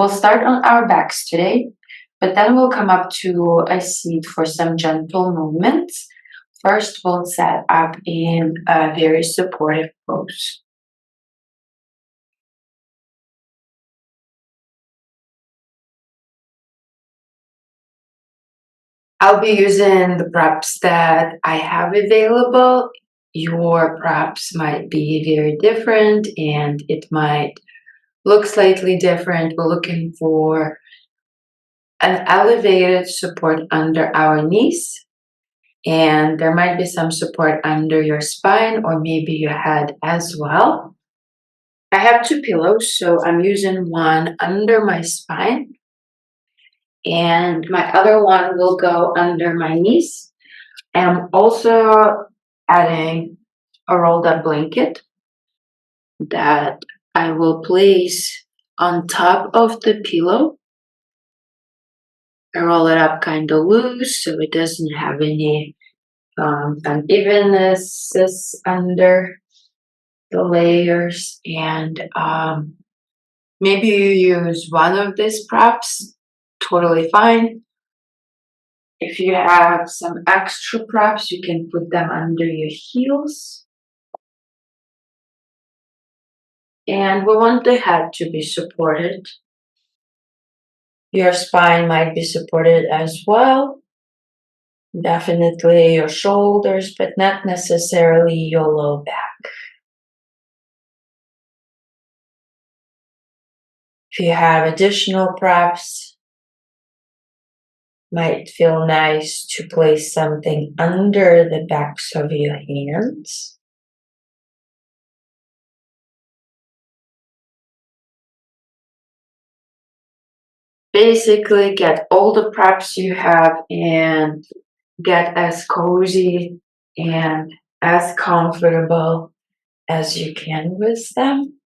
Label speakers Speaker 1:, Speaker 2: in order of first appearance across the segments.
Speaker 1: We'll start on our backs today, but then we'll come up to a seat for some gentle movements. First, we'll set up in a very supportive pose. I'll be using the props that I have available. Your props might be very different and it might look slightly different. We're looking for an elevated support under our knees, and there might be some support under your spine or maybe your head as well. I have two pillows, so I'm using one under my spine and my other one will go under my knees. I'm also adding a rolled up blanket that I will place on top of the pillow. I roll it up kind of loose so it doesn't have any unevenness under the layers. And maybe you use one of these props, totally fine. If you have some extra props, you can put them under your heels. And we want the head to be supported. Your spine might be supported as well. Definitely your shoulders, but not necessarily your low back. If you have additional props, might feel nice to place something under the backs of your hands. Basically, get all the props you have and get as cozy and as comfortable as you can with them.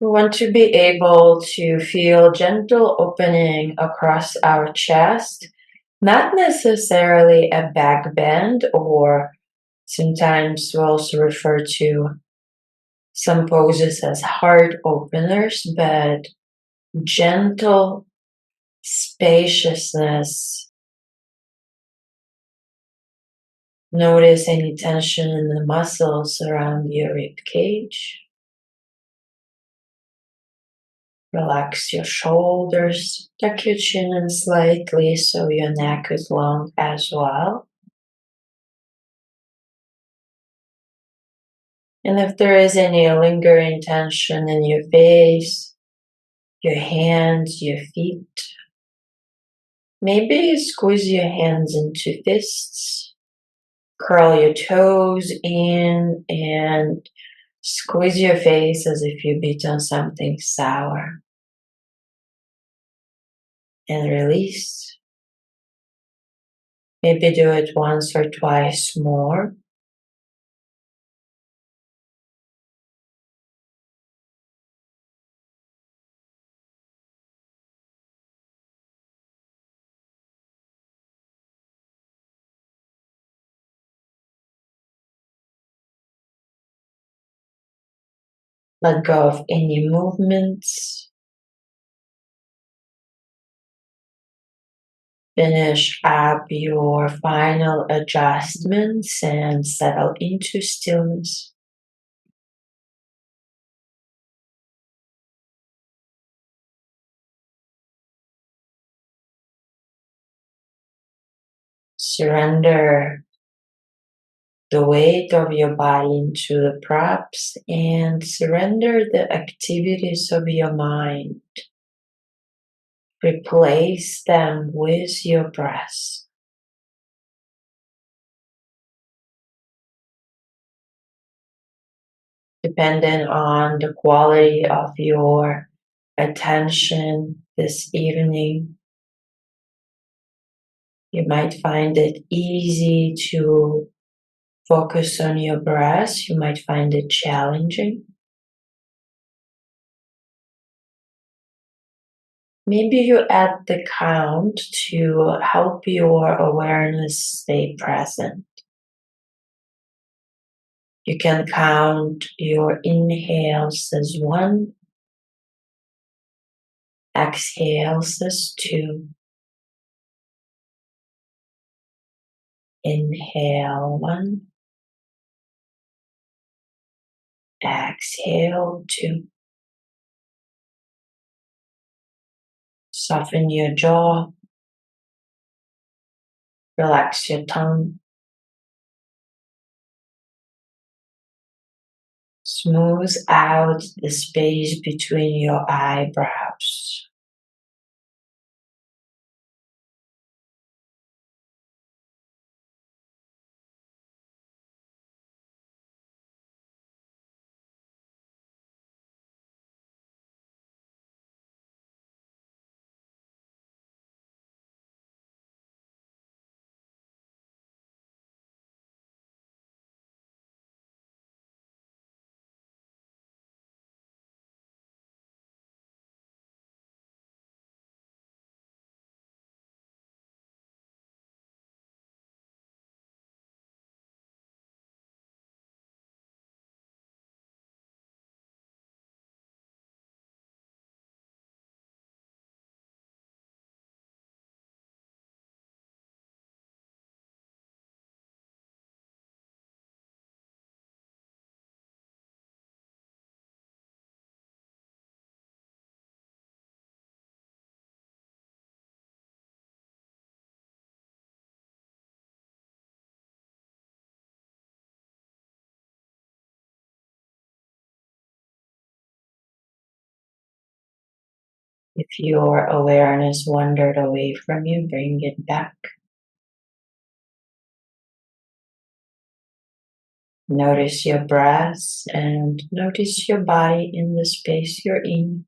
Speaker 1: We want to be able to feel gentle opening across our chest, not necessarily a back bend, or sometimes we also refer to some poses as heart openers, but gentle spaciousness. Notice any tension in the muscles around your rib cage. Relax your shoulders, tuck your chin in slightly so your neck is long as well. And if there is any lingering tension in your face, your hands, your feet, maybe squeeze your hands into fists, curl your toes in, and squeeze your face as if you beat on something sour. And release. Maybe do it once or twice more. Let go of any movements. Finish up your final adjustments and settle into stillness. Surrender the weight of your body into the props and surrender the activities of your mind. Replace them with your breath. Depending on the quality of your attention this evening, you might find it easy to focus on your breath. You might find it challenging.
Speaker 2: Maybe you add the count to help your awareness stay present. You can count your inhales as 1, exhales as 2. Inhale 1, exhale 2. Soften your jaw, relax your tongue, smooth out the space between your eyebrows. If your awareness wandered away from you, bring it back. Notice your breath and notice your body in the space you're in.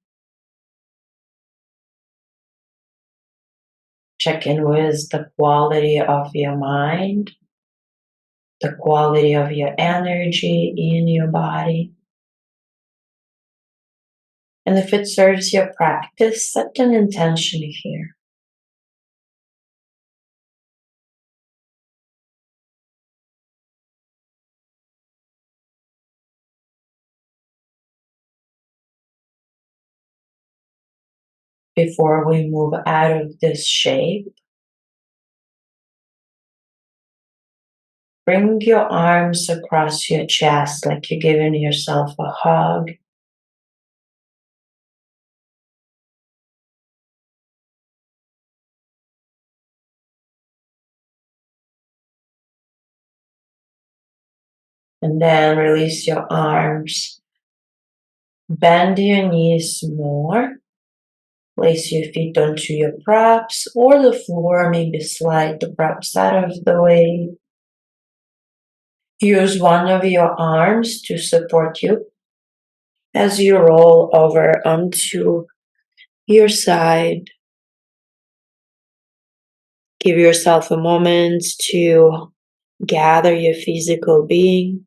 Speaker 2: Check in with the quality of your mind, the quality of your energy in your body. And if it serves your practice, set an intention here. Before we move out of this shape, bring your arms across your chest like you're giving yourself a hug. And then release your arms. Bend your knees more. Place your feet onto your props or the floor, maybe slide the props out of the way. Use one of your arms to support you as you roll over onto your side. Give yourself a moment to gather your physical being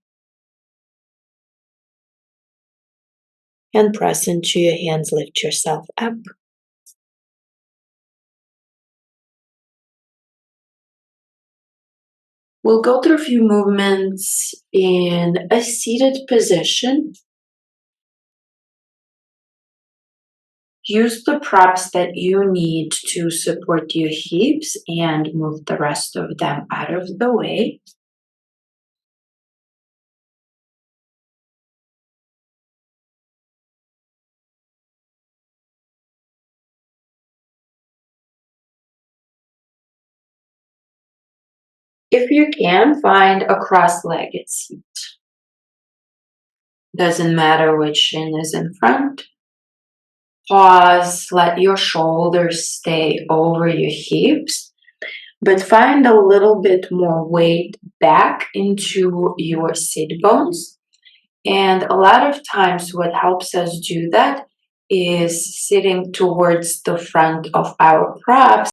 Speaker 2: and press into your hands. Lift yourself up. We'll go through a few movements in a seated position. Use the props that you need to support your hips and move the rest of them out of the way. If you can, find a cross-legged seat. Doesn't matter which shin is in front. Pause, let your shoulders stay over your hips, but find a little bit more weight back into your sit bones. And a lot of times what helps us do that is sitting towards the front of our props.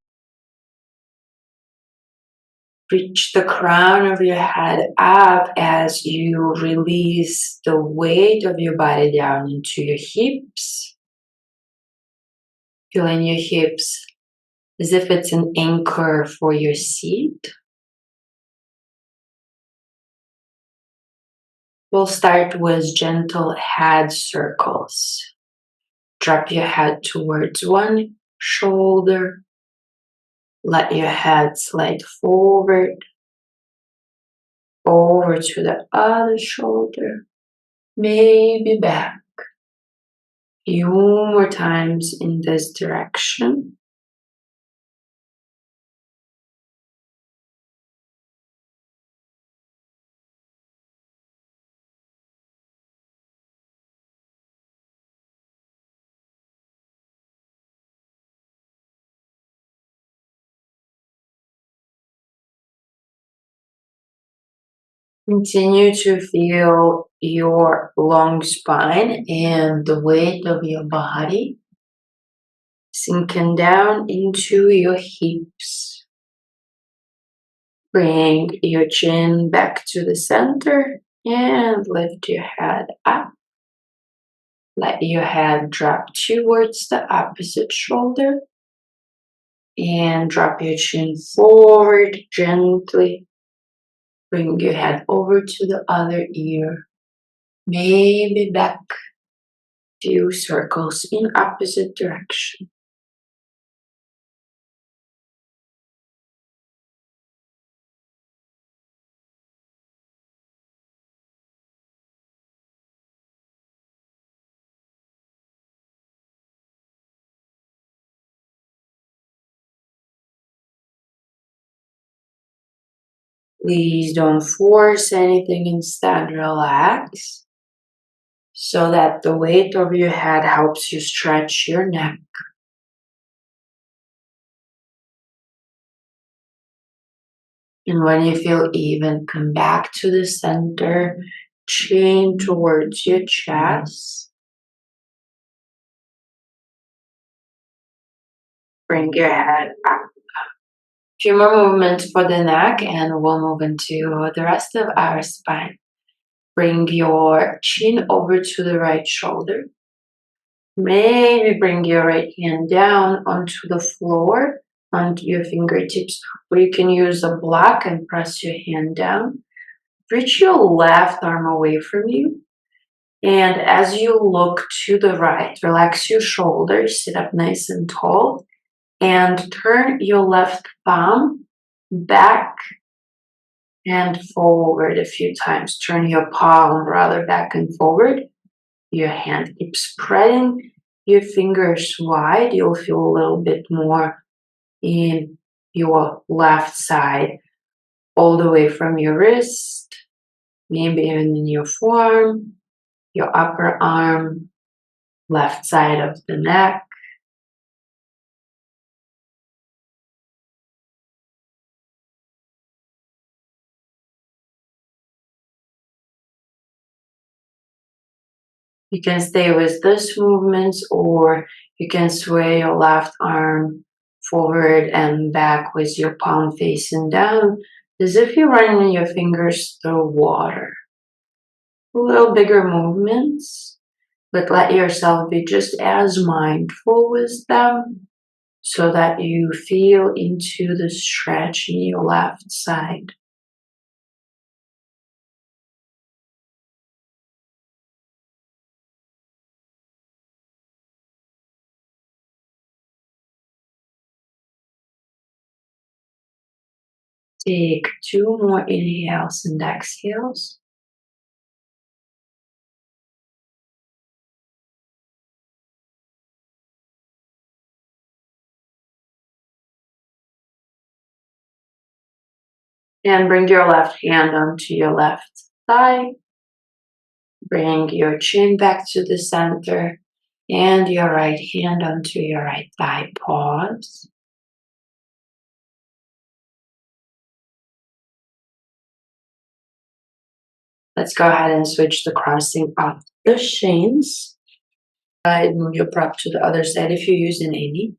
Speaker 2: Reach the crown of your head up as you release the weight of your body down into your hips.
Speaker 1: Feeling your hips as if it's an anchor for your seat. We'll start with gentle head circles. Drop your head towards one shoulder. Let your head slide forward, over to the other shoulder, maybe back. Few more times in this direction. Continue to feel your long spine and the weight of your body sinking down into your hips. Bring your chin back to the center and lift your head up. Let your head drop towards the opposite shoulder and drop your chin forward gently. Bring your head over to the other ear, maybe back. Few circles in opposite direction. Please don't force anything, instead relax so that the weight of your head helps you stretch your neck. And when you feel even, come back to the center, chin towards your chest. Bring your head up. Few more movements for the neck and we'll move into the rest of our spine. Bring your chin over to the right shoulder. Maybe bring your right hand down onto the floor, onto your fingertips, or you can use a block and press your hand down. Reach your left arm away from you. And as you look to the right, relax your shoulders, sit up nice and tall, and turn your left thumb back and forward a few times. Turn your palm rather back and forward. Your hand keeps spreading your fingers wide. You'll feel a little bit more in your left side, all the way from your wrist, maybe even in your forearm, your upper arm, left side of the neck. You can stay with this movement, or you can sway your left arm forward and back with your palm facing down, as if you're running your fingers through water. A little bigger movements, but let yourself be just as mindful with them so that you feel into the stretch in your left side. Take 2 more inhales and exhales. And bring your left hand onto your left thigh. Bring your chin back to the center and your right hand onto your right thigh. Pause. Let's go ahead and switch the crossing of the shins. Move your prop to the other side if you're using any.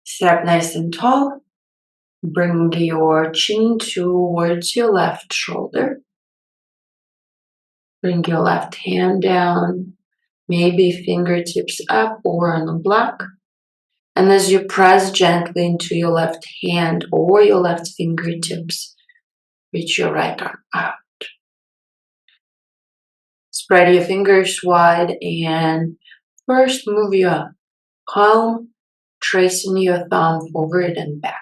Speaker 1: Sit up nice and tall. Bring your chin towards your left shoulder. Bring your left hand down. maybe fingertips up or on the block. And as you press gently into your left hand or your left fingertips, reach your right arm out. Spread your fingers wide and first move your palm, tracing your thumb forward and back.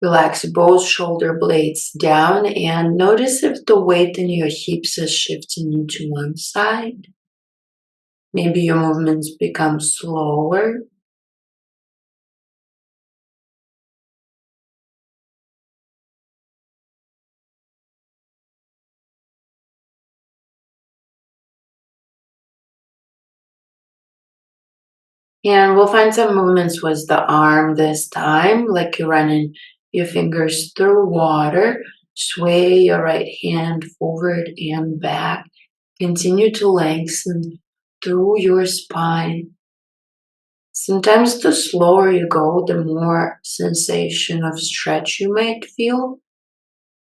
Speaker 1: Relax both shoulder blades down and notice if the weight in your hips is shifting into one side. Maybe your movements become slower. And we'll find some movements with the arm this time, like you're running your fingers through water. Sway your right hand forward and back. Continue to lengthen through your spine. Sometimes the slower you go, the more sensation of stretch you might feel.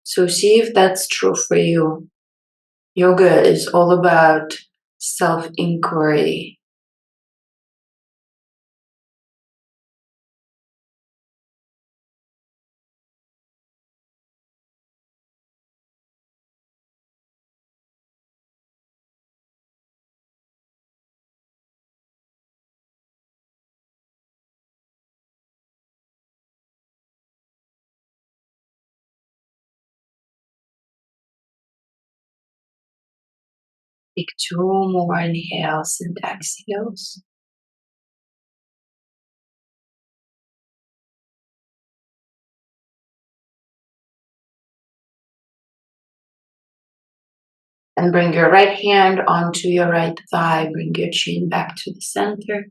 Speaker 1: So see if that's true for you. Yoga is all about self-inquiry. Take 2 more inhales and exhales. And bring your right hand onto your right thigh. Bring your chin back to the center.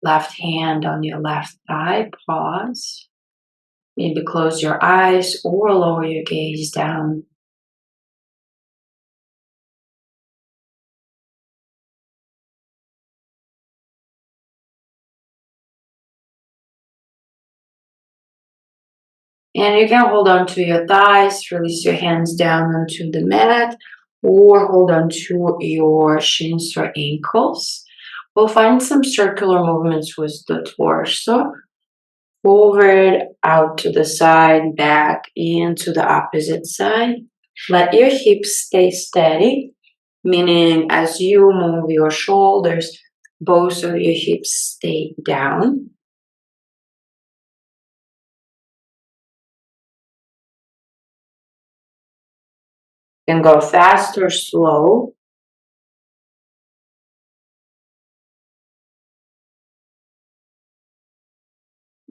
Speaker 1: Left hand on your left thigh. Pause. Maybe close your eyes or lower your gaze down. And you can hold on to your thighs, release your hands down onto the mat, or hold on to your shins or ankles. We'll find some circular movements with the torso. Forward, out to the side, back, and to the opposite side. Let your hips stay steady, meaning as you move your shoulders, both of your hips stay down. You can go fast or slow.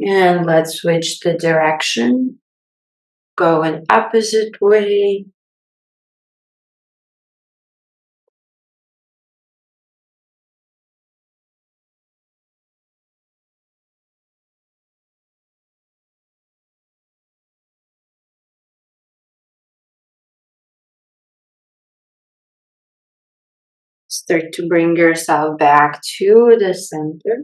Speaker 1: And let's switch the direction. Go an opposite way. Start to bring yourself back to the center.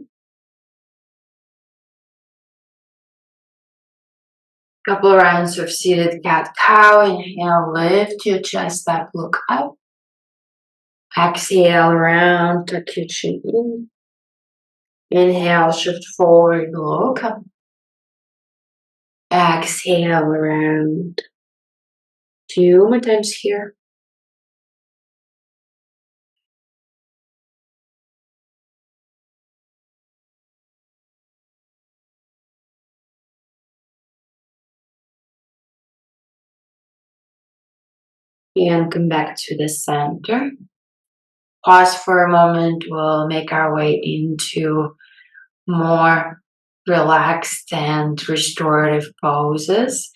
Speaker 1: Couple rounds of seated cat-cow. Inhale, lift your chest up, look up. Exhale, round, tuck your chin in. Inhale, shift forward, look up. Exhale, around. 2 more times here. And come back to the center. Pause for a moment. We'll make our way into more relaxed and restorative poses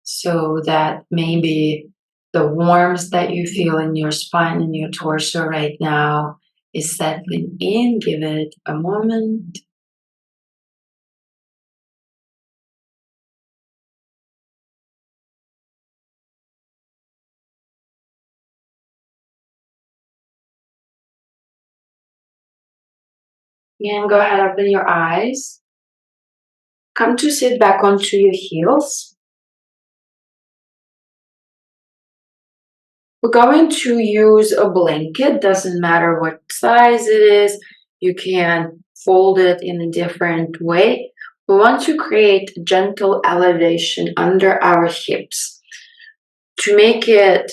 Speaker 1: so that maybe the warmth that you feel in your spine and your torso right now is settling in. Give it a moment.
Speaker 2: And go ahead, open your eyes. Come to sit back onto your heels. We're going to use a blanket, doesn't matter what size it is. You can fold it in a different way. We want to create gentle elevation under our hips. To make it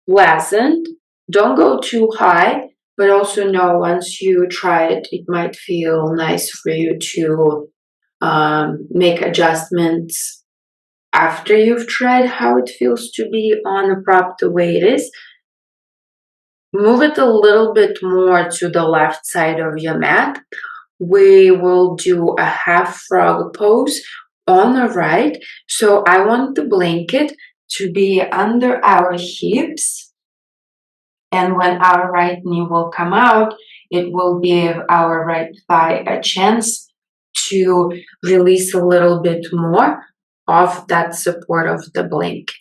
Speaker 2: pleasant, don't go too high, but also know once you try it, it might feel nice for you to make adjustments after you've tried how it feels to be on a prop the way it is. Move it a little bit more to the left side of your mat. We will do a half frog pose on the right. So I want the blanket to be under our hips. And when our right knee will come out, it will give our right thigh a chance to release a little bit more of that support of the blanket.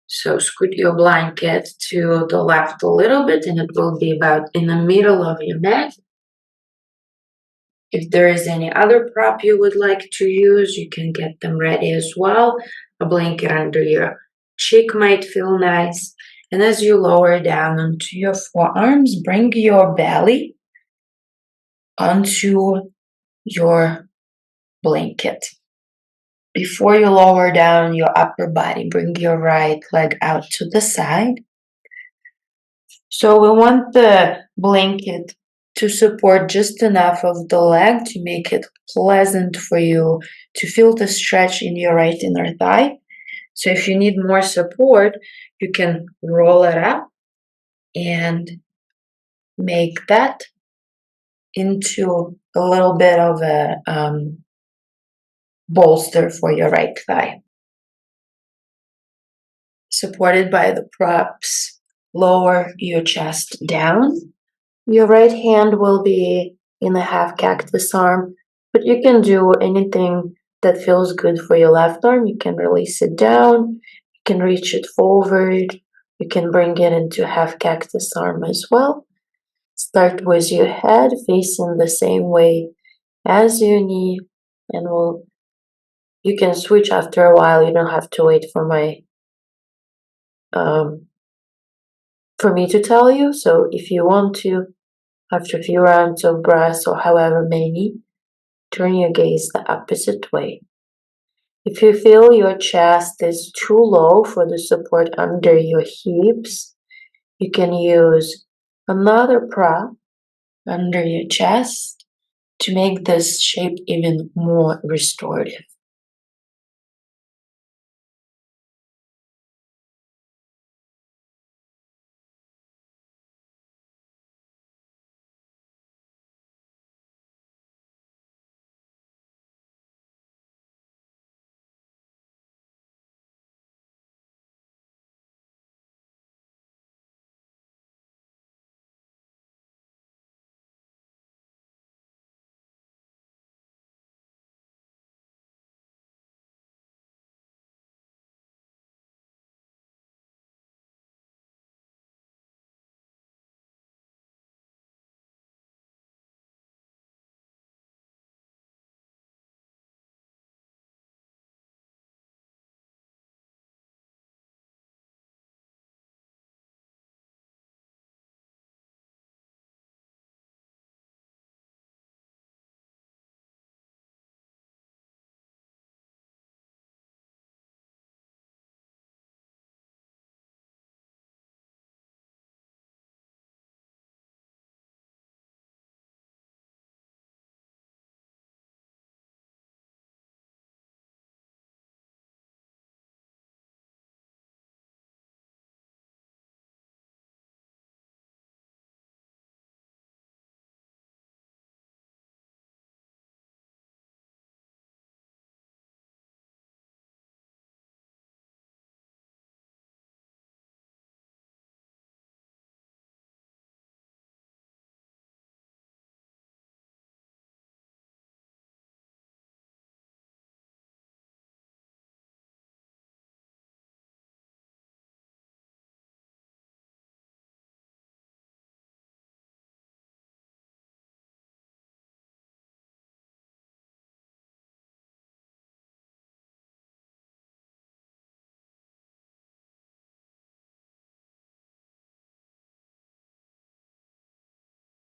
Speaker 2: So scoot your blanket to the left a little bit and it will be about in the middle of your mat. If there is any other prop you would like to use, you can get them ready as well. A blanket under your cheek might feel nice. And as you lower down onto your forearms, bring your belly onto your blanket. Before you lower down your upper body, bring your right leg out to the side. So we want the blanket to support just enough of the leg to make it pleasant for you to feel the stretch in your right inner thigh. So if you need more support, you can roll it up and make that into a little bit of a bolster for your right thigh. Supported by the props, lower your chest down. Your right hand will be in a half cactus arm, but you can do anything that feels good for your left arm. You can release it down, you can reach it forward, you can bring it into half cactus arm as well. Start with your head facing the same way as your knee, and you can switch after a while. You don't have to wait for for me to tell you. So if you want to, after a few rounds of breaths or however many, turn your gaze the opposite way. If you feel your chest is too low for the support under your hips, you can use another prop under your chest to make this shape even more restorative.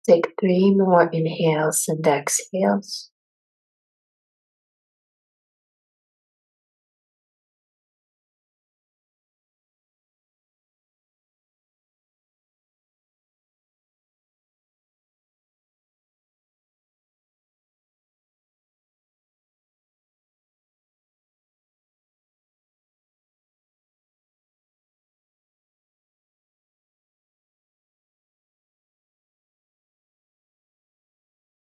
Speaker 2: Take 3 more inhales and exhales.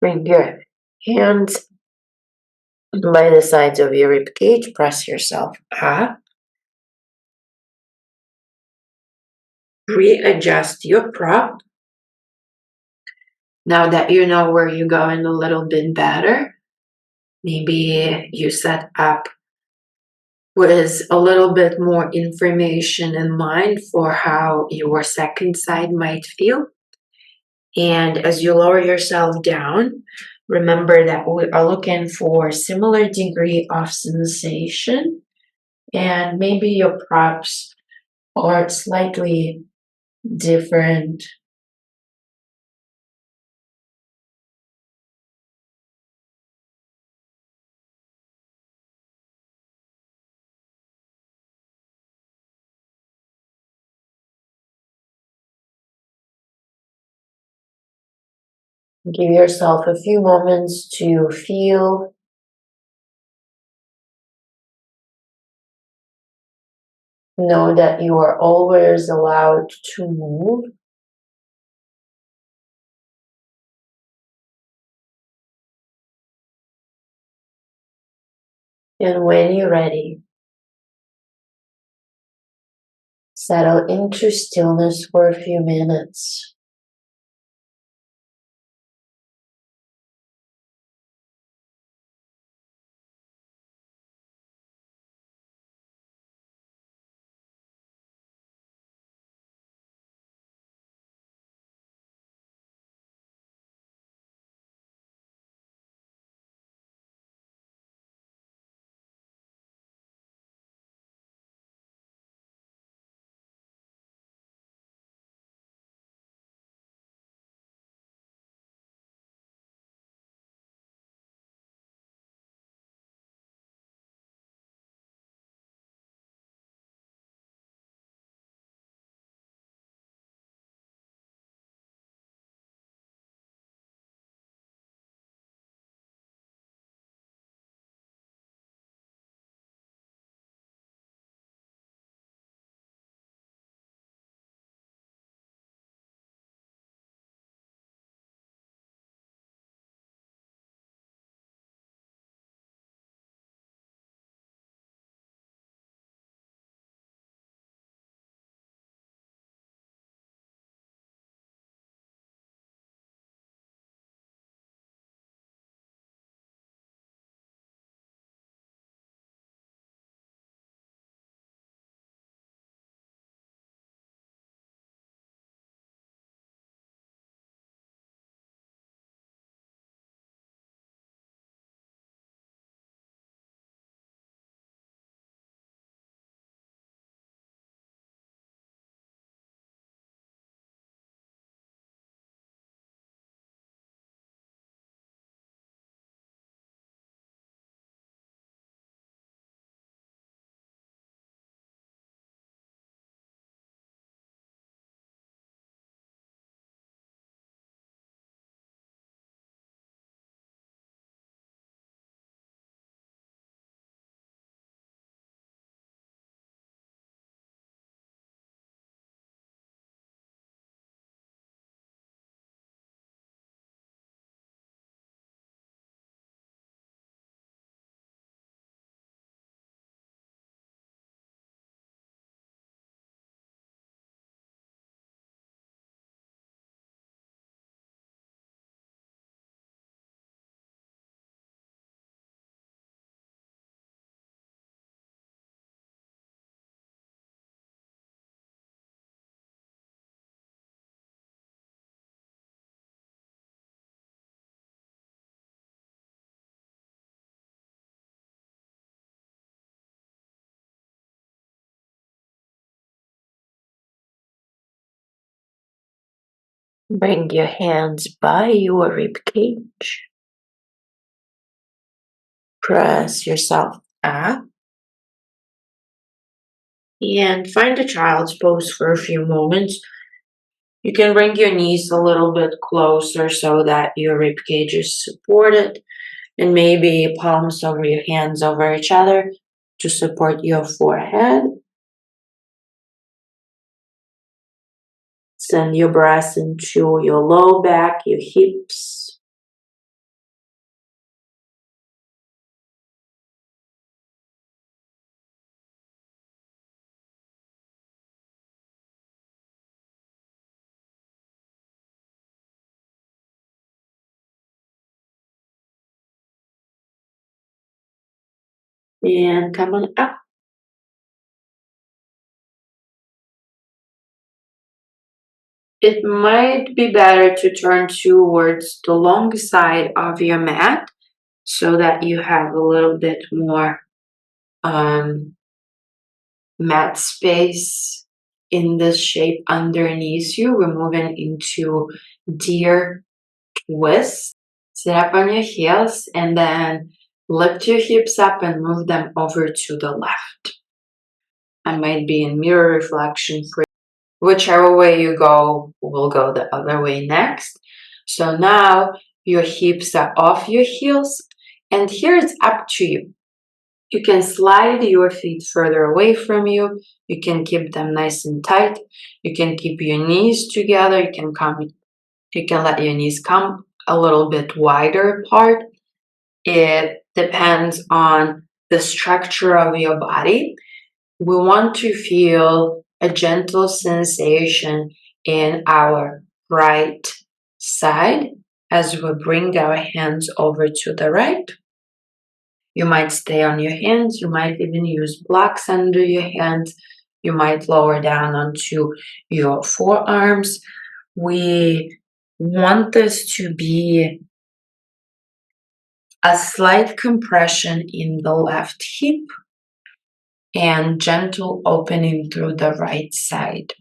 Speaker 2: Bring your hands by the sides of your rib cage. Press yourself up. Readjust your prop. Now that you know where you're going a little bit better, maybe you set up with a little bit more information in mind for how your second side might feel. And as you lower yourself down, remember that we are looking for similar degree of sensation, and maybe your props are slightly different. Give yourself a few moments to feel. Know that you are always allowed to move. And when you're ready, settle into stillness for a few minutes. Bring your hands by your rib cage. Press yourself up and find a child's pose for a few moments. You can bring your knees a little bit closer so that your rib cage is supported, and maybe palms over your hands over each other to support your forehead. Send your breath into your low back, your hips. And come on up. It might be better to turn towards the long side of your mat so that you have a little bit more um, mat space in this shape underneath you. We're moving into deer twist. Sit up on your heels and then lift your hips up and move them over to the left. I might be in mirror reflection for whichever way you go, we'll go the other way next. So now your hips are off your heels, and here it's up to you. You can slide your feet further away from you. You can keep them nice and tight. You can keep your knees together. You can let your knees come a little bit wider apart. It depends on the structure of your body. We want to feel a gentle sensation in our right side as we bring our hands over to the right. You might stay on your hands, you might even use blocks under your hands, you might lower down onto your forearms. We want this to be a slight compression in the left hip and gentle opening through the right side.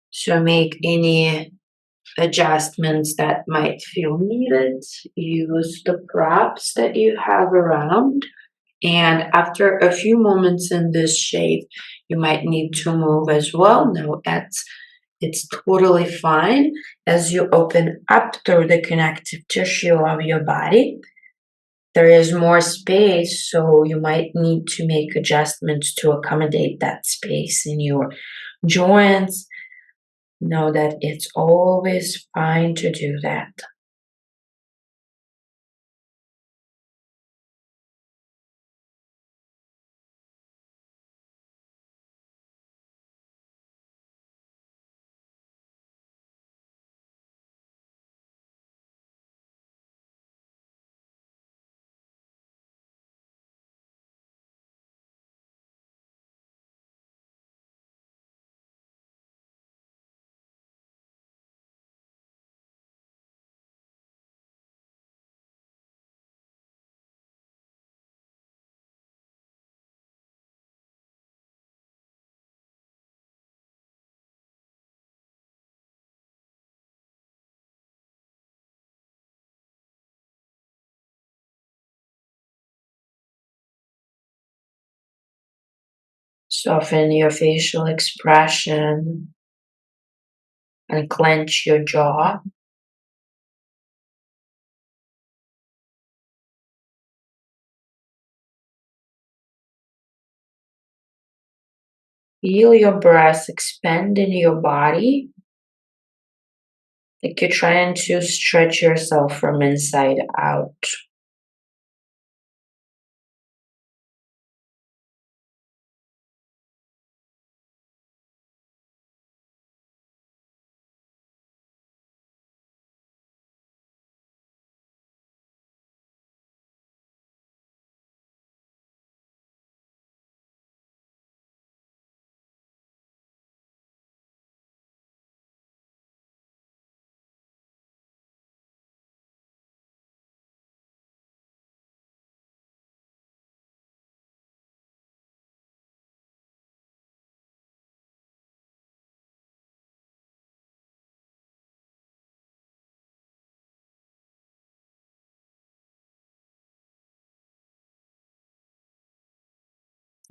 Speaker 2: So make any adjustments that might feel needed. Use the props that you have around. And after a few moments in this shape, you might need to move as well. No, it's totally fine as you open up through the connective tissue of your body. There is more space, so you might need to make adjustments to accommodate that space in your joints. Know that it's always fine to do that. Soften your facial expression and clench your jaw. Feel your breath expand in your body, like you're trying to stretch yourself from inside out.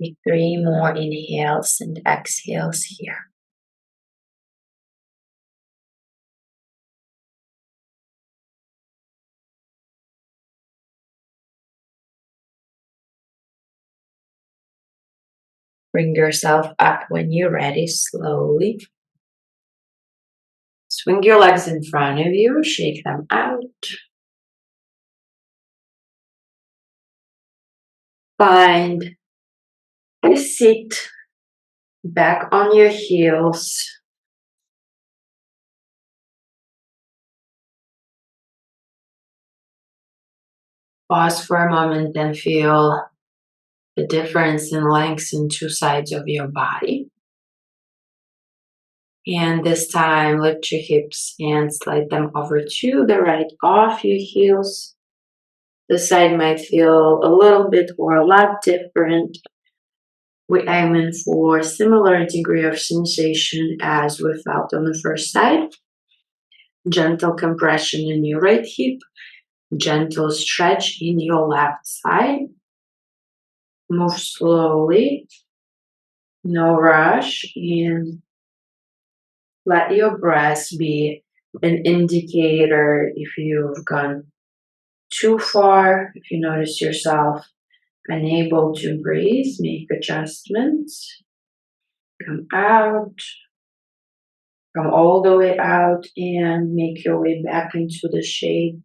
Speaker 2: Take 3 more inhales and exhales here. Bring yourself up when you're ready, slowly. Swing your legs in front of you, shake them out. Find a seat back on your heels. Pause for a moment and feel the difference in lengths in two sides of your body. And this time, lift your hips and slide them over to the right off your heels. The side might feel a little bit or a lot different. We're aiming for a similar degree of sensation as we felt on the first side. Gentle compression in your right hip, gentle stretch in your left side. Move slowly, no rush, and let your breath be an indicator if you've gone too far, if you notice yourself unable to breathe, make adjustments. Come out, come all the way out, and make your way back into the shape.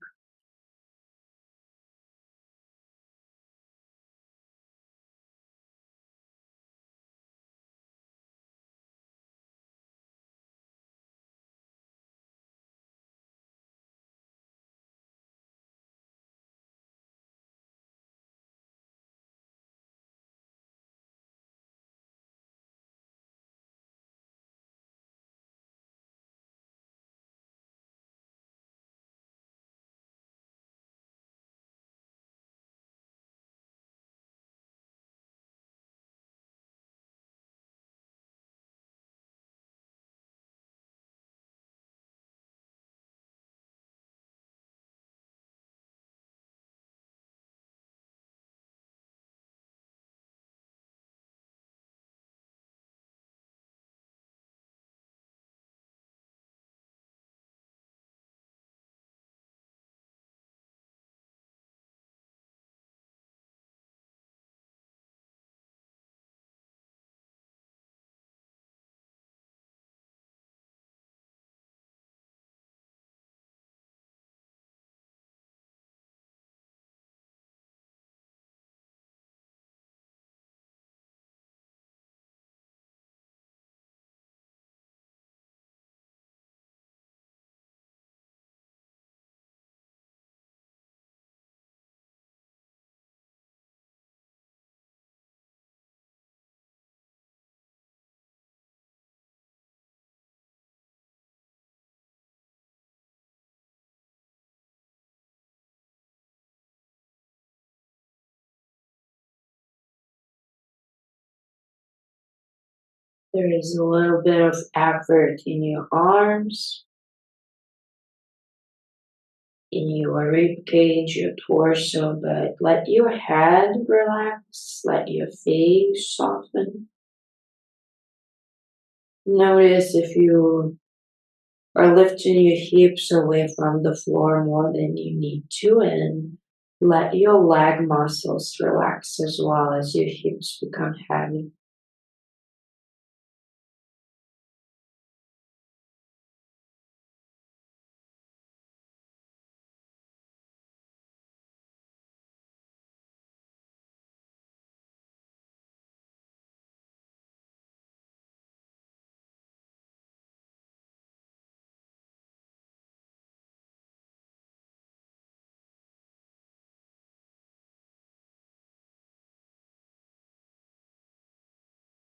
Speaker 2: There is a little bit of effort in your arms, in your rib cage, your torso, but let your head relax, let your face soften. Notice if you are lifting your hips away from the floor more than you need to, and let your leg muscles relax as well as your hips become heavy.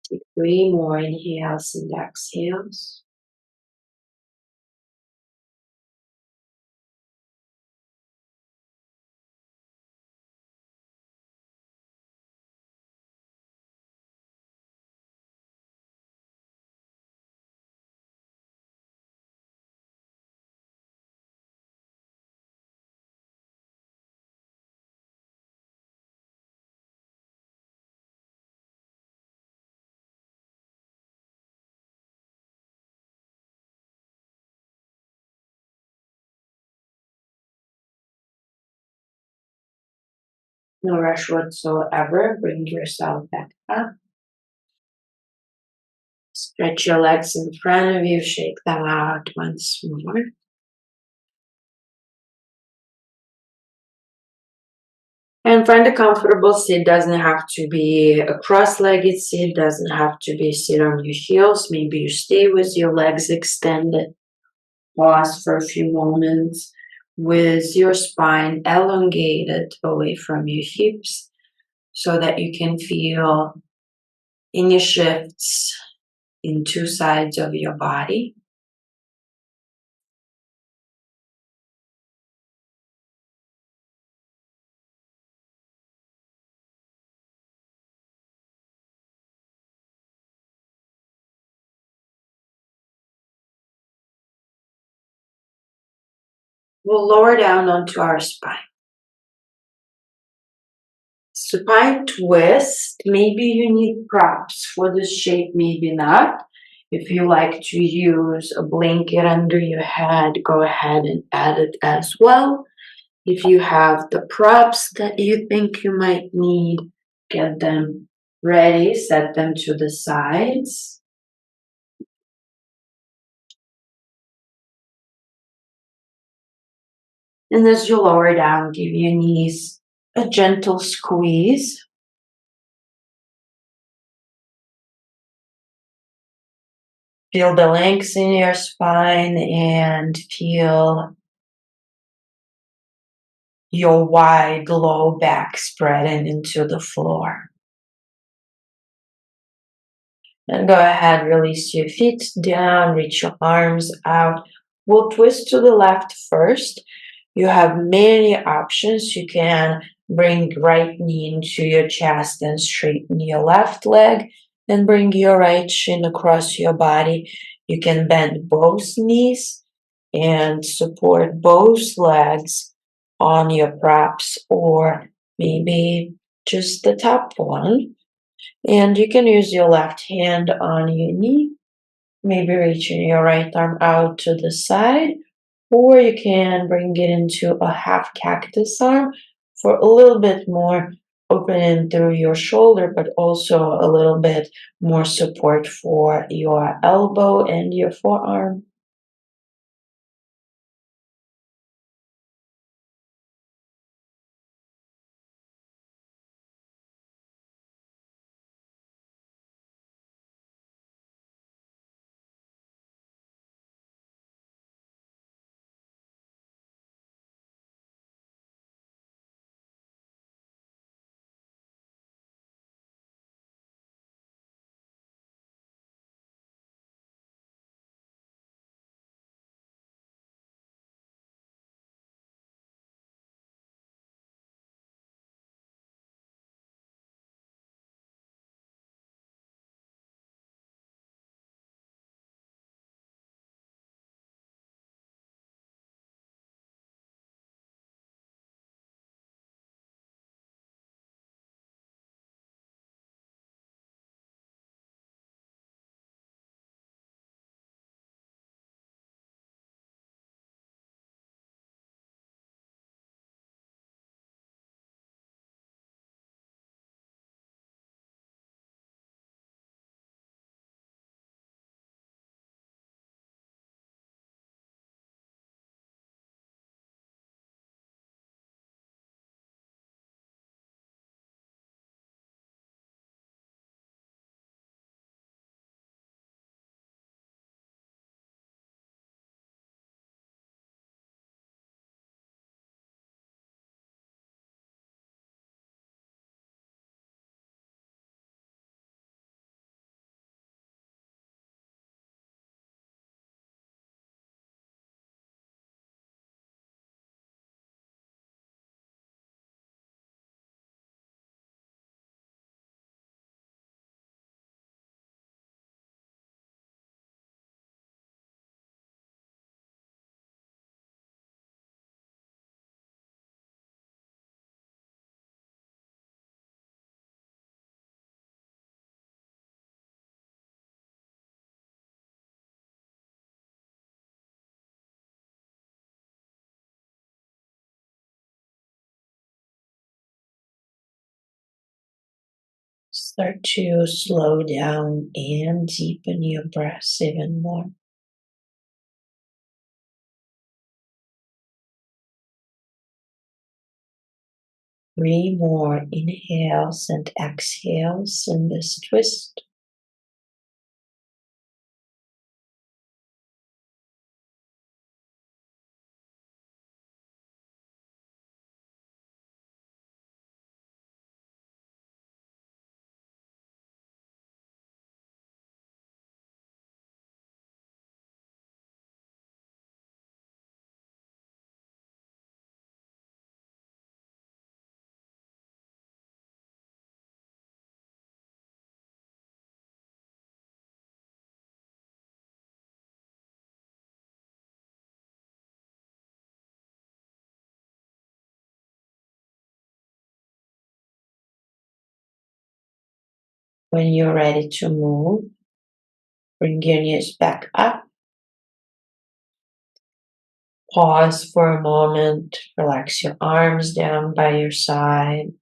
Speaker 2: Take 3 more inhales and exhales. No rush whatsoever. Bring yourself back up. Stretch your legs in front of you. Shake them out once more. And find a comfortable seat. Doesn't have to be a cross-legged seat. Doesn't have to be sit on your heels. Maybe you stay with your legs extended. Pause for a few moments with your spine elongated away from your hips so that you can feel any shifts in two sides of your body. We'll lower down onto our spine. Supine twist. Maybe you need props for this shape, maybe not. If you like to use a blanket under your head, go ahead and add it as well. If you have the props that you think you might need, get them ready, set them to the sides. And as you lower down, give your knees a gentle squeeze. Feel the length in your spine and feel your wide low back spreading into the floor. And go ahead, release your feet down, reach your arms out. We'll twist to the left first. You have many options. You can bring right knee into your chest and straighten your left leg and bring your right shin across your body. You can bend both knees and support both legs on your props or maybe just the top one. And you can use your left hand on your knee, maybe reaching your right arm out to the side, or you can bring it into a half cactus arm for a little bit more opening through your shoulder, but also a little bit more support for your elbow and your forearm. Start to slow down and deepen your breaths even more. 3 more inhales and exhales in this twist. When you're ready to move, bring your knees back up. Pause for a moment. Relax your arms down by your side.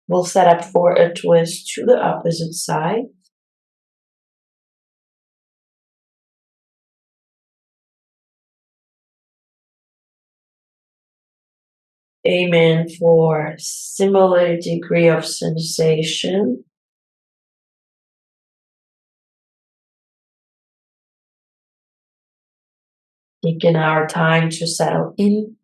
Speaker 2: We'll set up for a twist to the opposite side. Aiming for similar degree of sensation. Taking our time to settle in.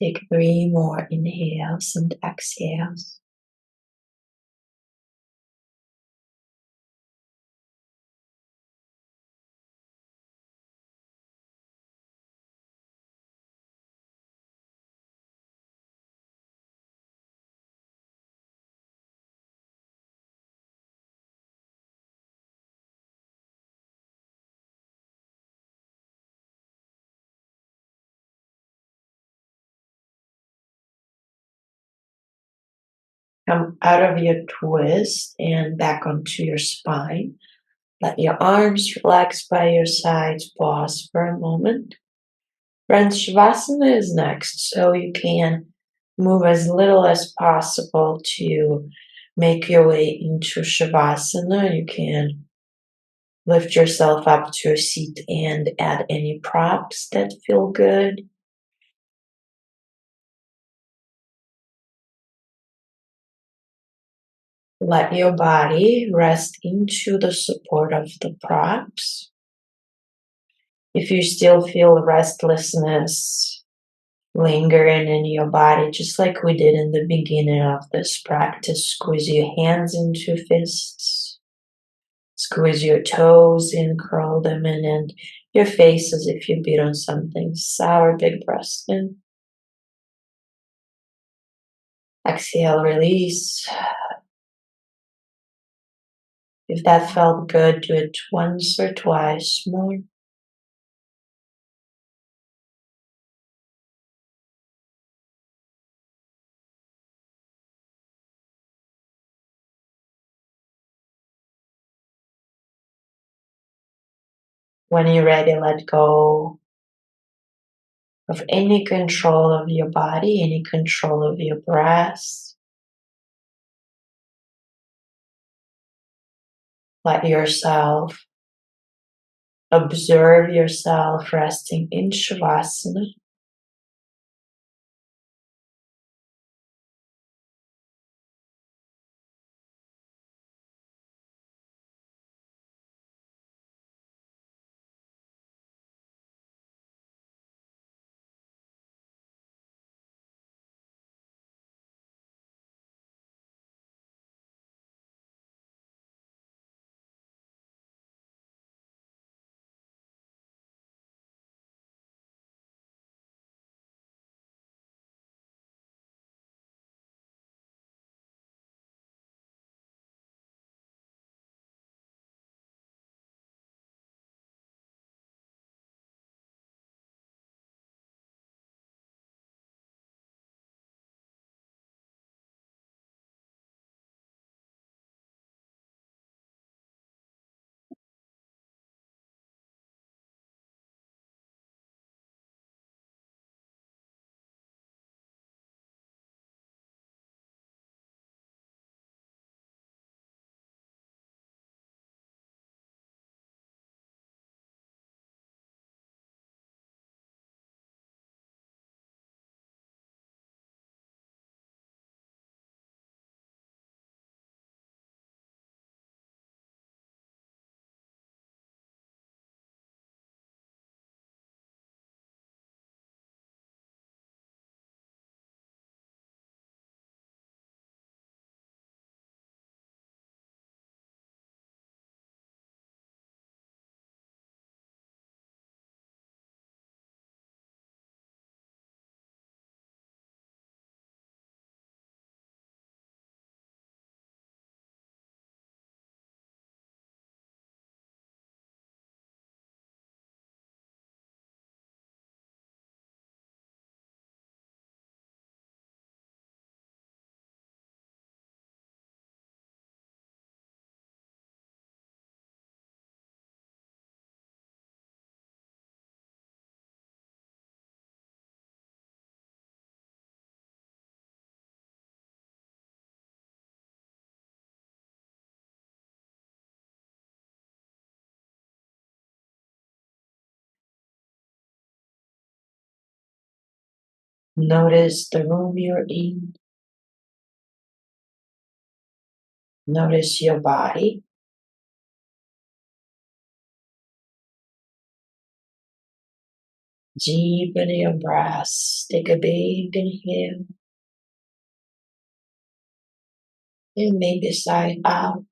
Speaker 2: Take 3 more inhales and exhales. Come out of your twist and back onto your spine. Let your arms relax by your sides. Pause for a moment. Friends, Shavasana is next, so you can move as little as possible to make your way into Shavasana. You can lift yourself up to a seat and add any props that feel good. Let your body rest into the support of the props. If you still feel restlessness lingering in your body, just like we did in the beginning of this practice, squeeze your hands into fists, squeeze your toes in, curl them in, and your face as if you beat on something sour. Big breaths in. Exhale, release. If that felt good, do it once or twice more. When you're ready, let go of any control of your body, any control of your breath. Let yourself observe yourself resting in Shavasana. Notice the room you're in. Notice your body. Deepen your breath. Take a big inhale and maybe sigh out.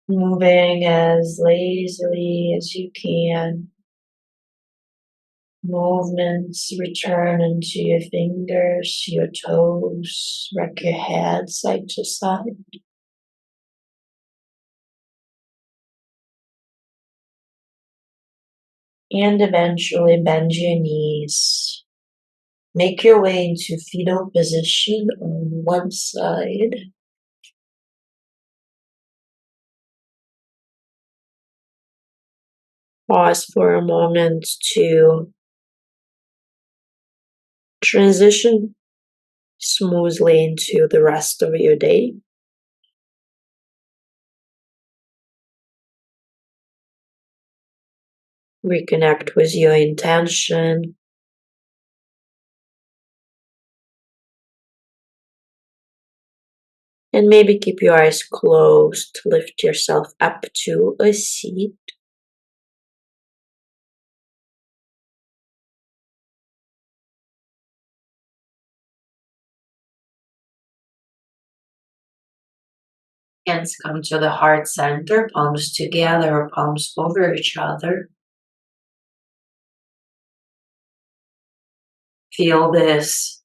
Speaker 2: Moving as lazily as you can. Movements return into your fingers, your toes. Rock your head side to side. And eventually bend your knees. Make your way into fetal position on one side. Pause for a moment to transition smoothly into the rest of your day. Reconnect with your intention. And maybe keep your eyes closed. Lift yourself up to a seat. Hands come to the heart center, palms together, palms over each other. Feel this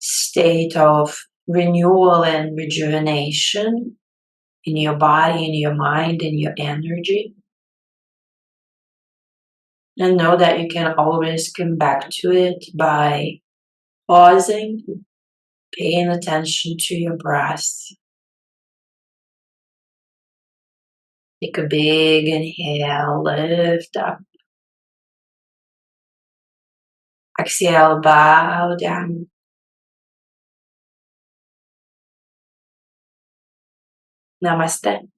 Speaker 2: state of renewal and rejuvenation in your body, in your mind, in your energy. And know that you can always come back to it by pausing, paying attention to your breath. Take a big inhale, lift up. Exhale, bow down. Namaste.